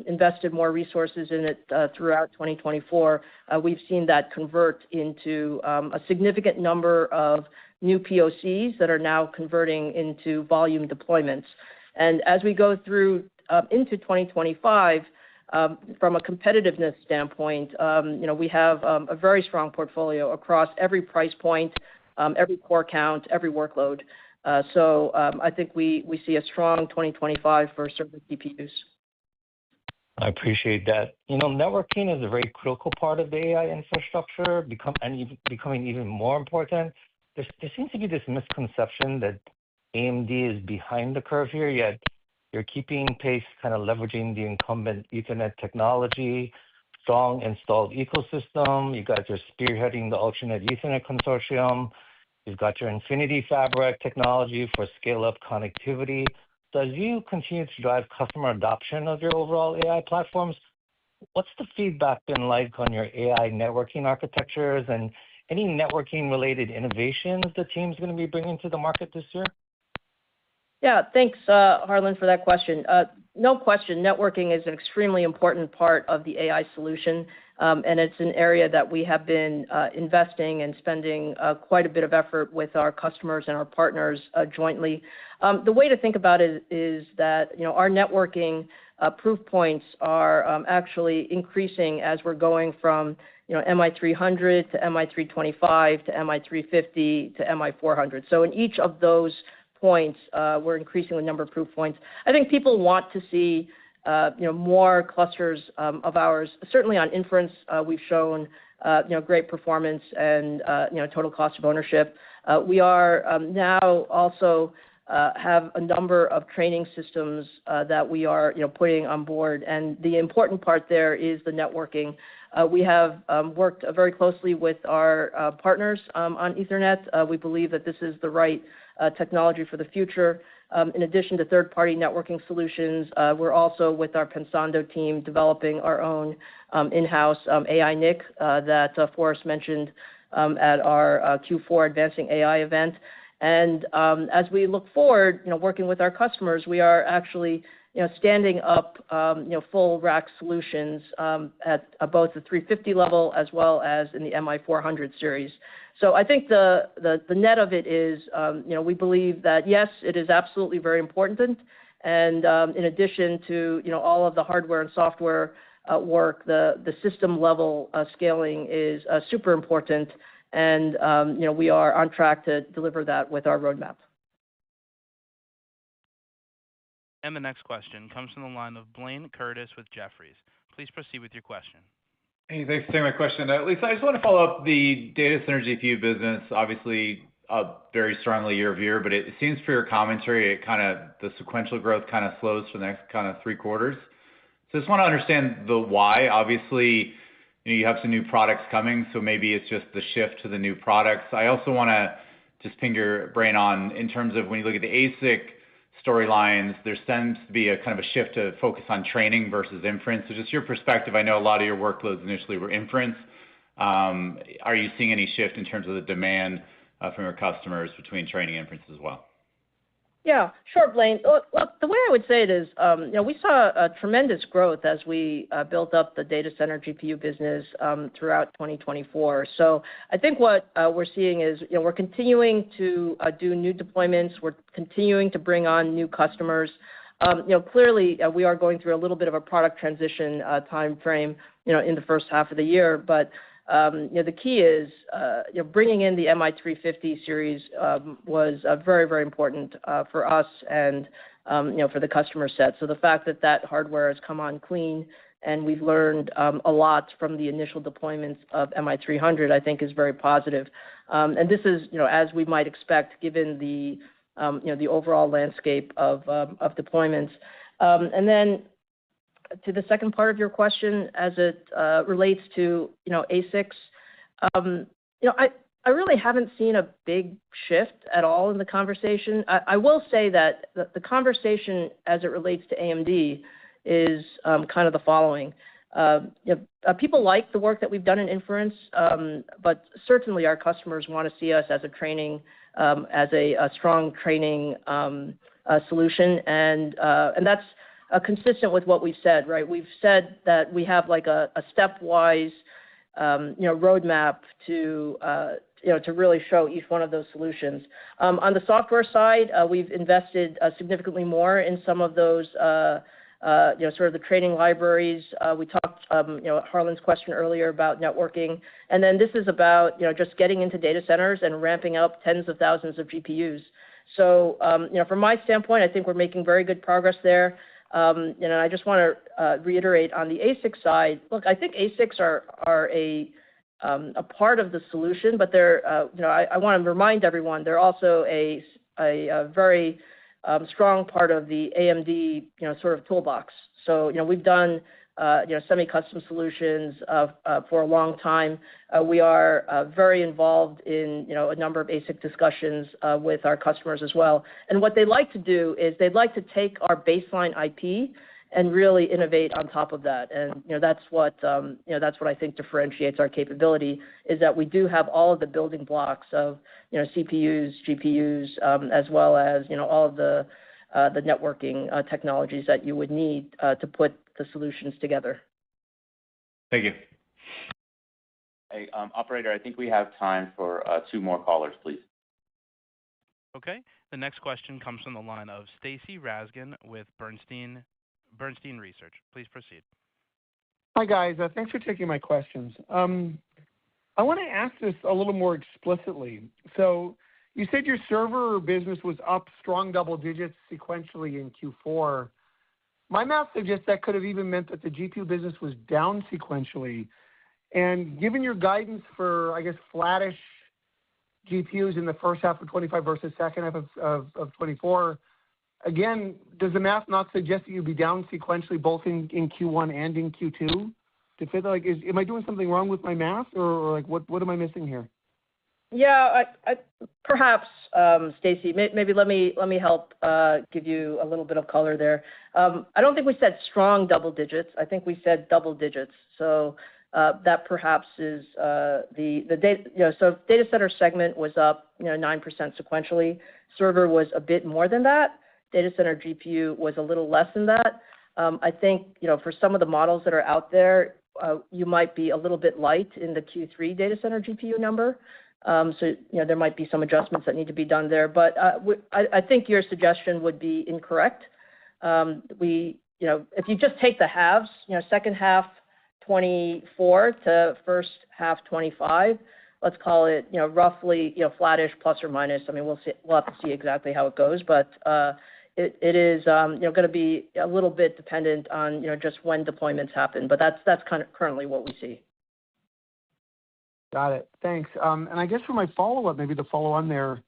invested more resources in it throughout 2024, we've seen that convert into a significant number of new POCs that are now converting into volume deployments. And as we go through into 2025, from a competitiveness standpoint, we have a very strong portfolio across every price point, every core count, every workload. So I think we see a strong 2025 for server CPUs. I appreciate that. Networking is a very critical part of the AI infrastructure, becoming even more important. There seems to be this misconception that AMD is behind the curve here, yet you're keeping pace, kind of leveraging the incumbent Ethernet technology, strong installed ecosystem. You guys are spearheading the Ultranet Ethernet Consortium. You've got your Infinity Fabric technology for scale-up connectivity. So as you continue to drive customer adoption of your overall AI platforms, what's the feedback been like on your AI networking architectures and any networking-related innovations the team's going to be bringing to the market this year? Yeah, thanks, Harlan, for that question. No question, networking is an extremely important part of the AI solution, and it's an area that we have been investing and spending quite a bit of effort with our customers and our partners jointly. The way to think about it is that our networking proof points are actually increasing as we're going from MI300 to MI325 to MI350 to MI400. So in each of those points, we're increasing the number of proof points. I think people want to see more clusters of ours. Certainly on inference, we've shown great performance and total cost of ownership. We are now also have a number of training systems that we are putting on board. And the important part there is the networking. We have worked very closely with our partners on Ethernet. We believe that this is the right technology for the future. In addition to third-party networking solutions, we're also with our Pensando team developing our own in-house AI NIC that Forrest mentioned at our Q4 Advancing AI event. And as we look forward, working with our customers, we are actually standing up full rack solutions at both the 350 level as well as in the MI400 series. So I think the net of it is we believe that, yes, it is absolutely very important. And in addition to all of the hardware and software work, the system level scaling is super important. And we are on track to deliver that with our roadmap. And the next question comes from the line of Blayne Curtis with Jefferies. Please proceed with your question. Hey, thanks for taking my question. Lisa, I just want to follow up the data center GPU business, obviously very strongly year over year, but it seems for your commentary, the sequential growth kind of slows for the next kind of 3 quarters. So I just want to understand the why. Obviously, you have some new products coming, so maybe it's just the shift to the new products. I also want to just ping your brain on, in terms of when you look at the ASIC storylines, there tends to be a kind of a shift to focus on training versus inference. So just your perspective, I know a lot of your workloads initially were inference. Are you seeing any shift in terms of the demand from your customers between training and inference as well? Yeah, sure, Blaine. Look, the way I would say it is, we saw a tremendous growth as we built up the data center GPU business throughout 2024. So I think what we're seeing is, we're continuing to do new deployments. We're continuing to bring on new customers. Clearly, we are going through a little bit of a product transition time frame, in the first half of the year. But the key is, bringing in the MI350 series was very, very important for us and, for the customer set. So the fact that that hardware has come on clean and we've learned a lot from the initial deployments of MI300, I think is very positive. And this is, as we might expect, given the, the overall landscape of deployments. And then to the second part of your question, as it relates to, ASICs, I really haven't seen a big shift at all in the conversation. I will say that the conversation as it relates to AMD is kind of the following. People like the work that we've done in inference, but certainly our customers want to see us as a strong training solution, and that's consistent with what we've said, right? We've said that we have like a stepwise, roadmap to really show each one of those solutions. On the software side, we've invested significantly more in some of those, sort of the training libraries. We talked, Harlan's question earlier about networking, and then this is about, just getting into data centers and ramping up tens of thousands of GPUs. So, from my standpoint, I think we're making very good progress there. I just want to reiterate on the ASIC side. Look, I think ASICs are a part of the solution, but they're, I want to remind everyone they're also a very strong part of the AMD, sort of toolbox. So, we've done, semi-custom solutions for a long time. We are very involved in, a number of ASIC discussions with our customers as well. And what they like to do is they'd like to take our baseline IP and really innovate on top of that. And, that's what I think differentiates our capability, is that we do have all of the building blocks of, CPUs, GPUs, as well as, all of the networking technologies that you would need to put the solutions together. Thank you. Hey, operator, I think we have time for two more callers, please. Okay. The next question comes from the line of Stacy Rasgon with Bernstein Research. Please proceed. Hi, guys. Thanks for taking my questions. I want to ask this a little more explicitly. So you said your server business was up strong double digits sequentially in Q4. My math suggests that could have even meant that the GPU business was down sequentially. And given your guidance for, I guess, flattish GPUs in the first half of 25 versus second half of 24, again, does the math not suggest that you'd be down sequentially both in Q1 and in Q2? To fit, like, am I doing something wrong with my math, or like what am I missing here? Yeah, I perhaps, Stacy, maybe let me help give you a little bit of color there. I don't think we said strong double digits. I think we said double digits. So that perhaps is the data. So data center segment was up 9% sequentially. Server was a bit more than that. Data center GPU was a little less than that. I think for some of the models that are out there, you might be a little bit light in the Q3 data center GPU number. So, there might be some adjustments that need to be done there. But I think your suggestion would be incorrect. If you just take the halves, second half 24 to first half 25, let's call it, roughly, flattish plus or minus. I mean, we'll see. We'll have to see exactly how it goes. But it is, going to be a little bit dependent on, just when deployments happen. But that's kind of currently what we see. Got it. Thanks. And I guess for my follow-up, maybe the follow-on there,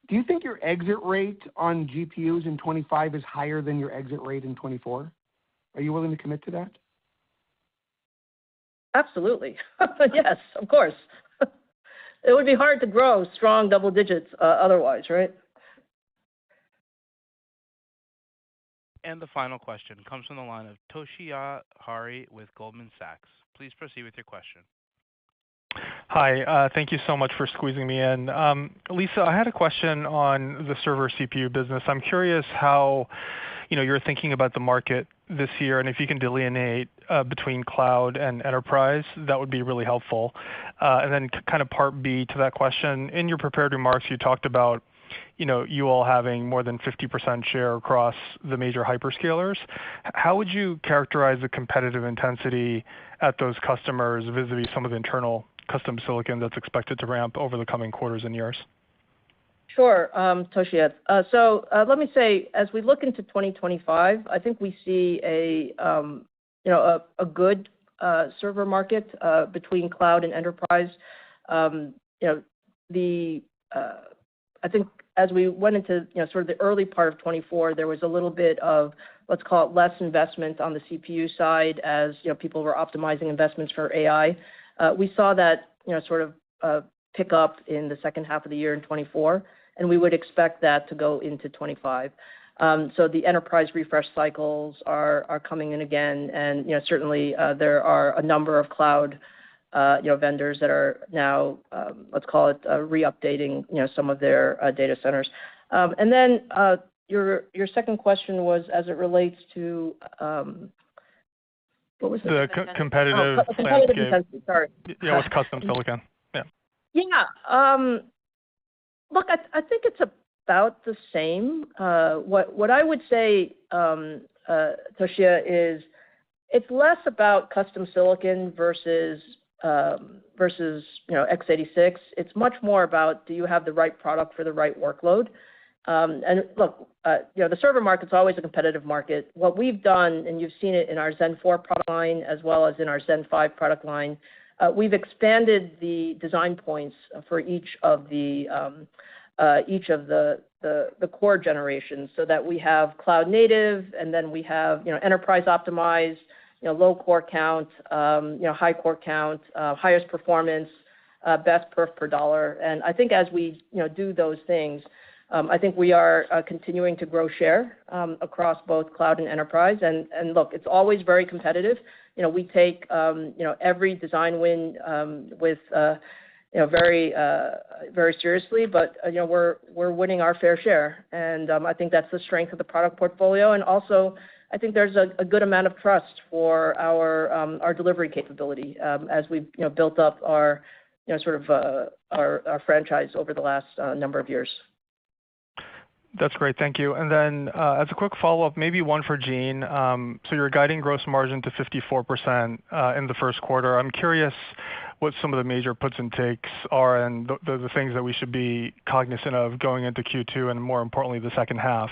do you think your exit rate on GPUs in 25 is higher than your exit rate in 24? Are you willing to commit to that? Absolutely. Yes, of course. It would be hard to grow strong double digits otherwise, right? And the final question comes from the line of Toshiya Hari with Goldman Sachs. Please proceed with your question. Hi. Thank you so much for squeezing me in. Lisa, I had a question on the server CPU business. I'm curious how you're thinking about the market this year, and if you can delineate between cloud and enterprise, that would be really helpful. And then kind of part B to that question, in your prepared remarks, you talked about you all having more than 50% share across the major hyperscalers. How would you characterize the competitive intensity at those customers vis-a-vis some of the internal custom silicon that's expected to ramp over the coming quarters and years? Sure, Toshiya. So let me say, as we look into 2025, I think we see a good server market between cloud and enterprise. I think as we went into sort of the early part of 24, there was a little bit of, let's call it, less investment on the CPU side as people were optimizing investments for AI. We saw that sort of pick up in the second half of the year in 24, and we would expect that to go into 25. So the enterprise refresh cycles are coming in again, and certainly there are a number of cloud vendors that are now, let's call it, re-updating some of their data centers. And then your second question was as it relates to what was the it? competitive competitive landscape. intensity. Sorry. Yeah, with custom silicon. Yeah. Yeah. Look, I think it's about the same. What I would say, Toshiya, is it's less about custom silicon versus x86. It's much more about, do you have the right product for the right workload? And look, the server market's always a competitive market. What we've done, and you've seen it in our Zen 4 product line as well as in our Zen 5 product line, we've expanded the design points for each of the core generations so that we have cloud native, and then we have enterprise optimized, low core count, high core count, highest performance, best perf per dollar. And I think as we do those things, I think we are continuing to grow share across both cloud and enterprise. And look, it's always very competitive. We take every design win with very seriously, but we're winning our fair share, and I think that's the strength of the product portfolio. And also, I think there's a good amount of trust for our delivery capability as we've built up our our franchise over the last number of years. That's great. Thank you. And then as a quick follow-up, maybe one for Jean. So you're guiding gross margin to 54% in the first quarter. I'm curious what some of the major puts and takes are and the things that we should be cognizant of going into Q2 and, more importantly, the second half.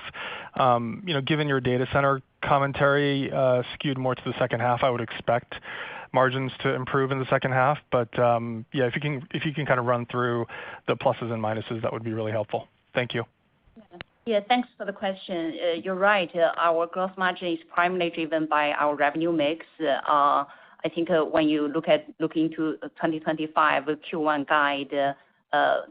Given your data center commentary skewed more to the second half, I would expect margins to improve in the second half. But yeah, if you can kind of run through the pluses and minuses, that would be really helpful. Thank you. Yeah, thanks for the question. You're right. Our gross margin is primarily driven by our revenue mix. I think when you look into 2025 Q1 guide,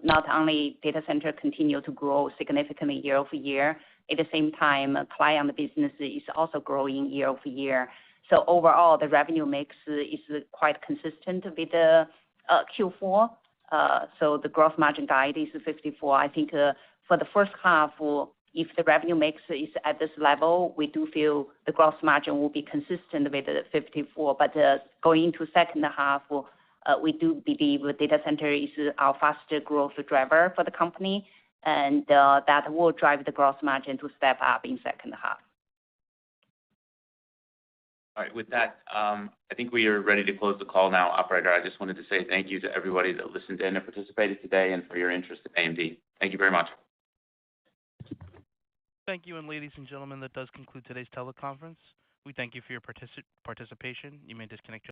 not only data center continue to grow significantly year over year, at the same time, client business is also growing year over year. So overall, the revenue mix is quite consistent with the Q4. So the gross margin guide is 54. I think for the first half, if the revenue mix is at this level, we do feel the gross margin will be consistent with the 54. But going into second half, we do believe data center is our faster growth driver for the company, and that will drive the gross margin to step up in second half. All right. With that, I think we are ready to close the call now, operator. I just wanted to say thank you to everybody that listened in and participated today and for your interest in AMD. Thank you very much. Thank you, and ladies and gentlemen, that does conclude today's teleconference. We thank you for your participation. You may disconnect your